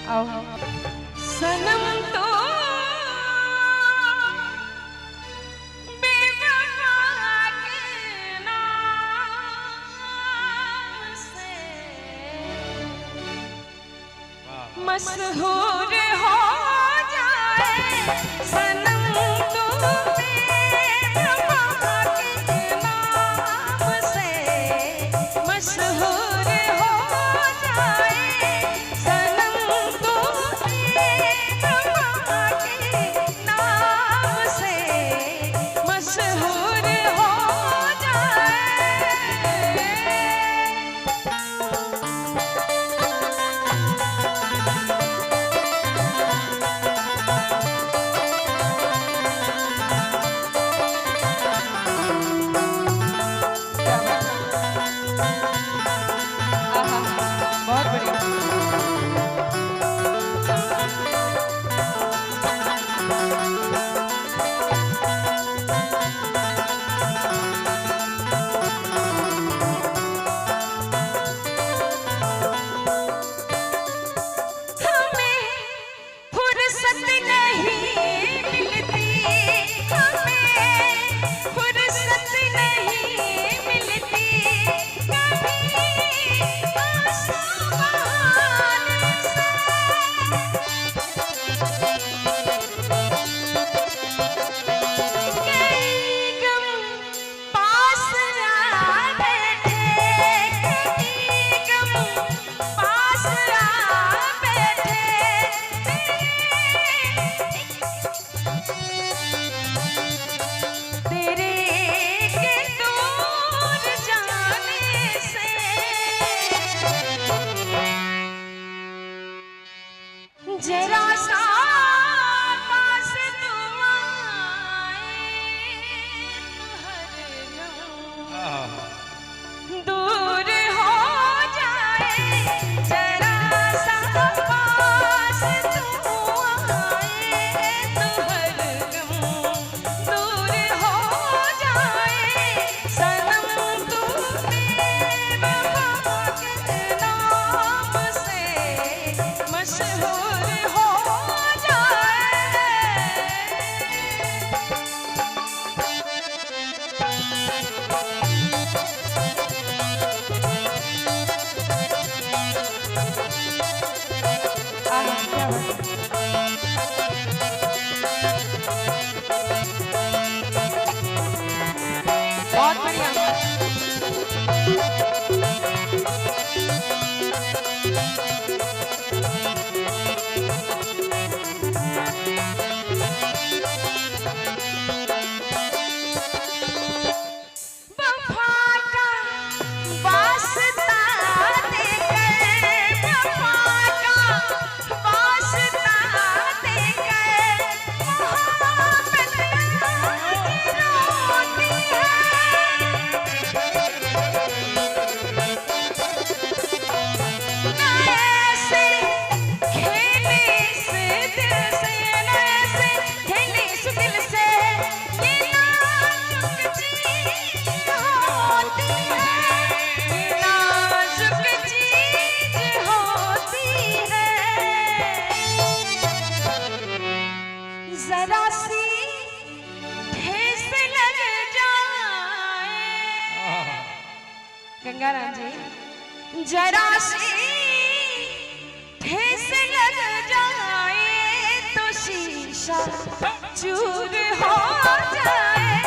आओ सनम तो बेवफा के नाम से मशहूर हो जाए सनम तो बेवफा के नाम से मशहूर हो जाए सनम तो बेवफा के नाम से मशहूर हो जाए। बहुत बढ़िया। हमें फुर्सत नहीं मिलती, हमें फुर्सत नहीं मिलती, कभी आसमान से कई गम पास आ बैठे, कई गम पास आ बैठे, तेरे के दूर जाने से जरा सा पास तू आए तो हर गम दूर हो जाए, जरा सा पास तू आए तो हर गम दूर हो जाए सनम तू बेवफा के नाम से मशहूर हो जाए। क्या बात है। बहुत बढ़िया। वफा का वास्ता देकर, वफा का वास्ता देकर मोहब्बत आज रोती है। ना ऐसे खेले से दिल से, ना ऐसे खेले से दिल से, ये नाजुक चीज होती है, ये नाजुक चीज होती है। जरा सी ठेस लग जाए, गंगाराम जी, जरा सी ठेस लग जाए तो शीशा चूर हो जाए।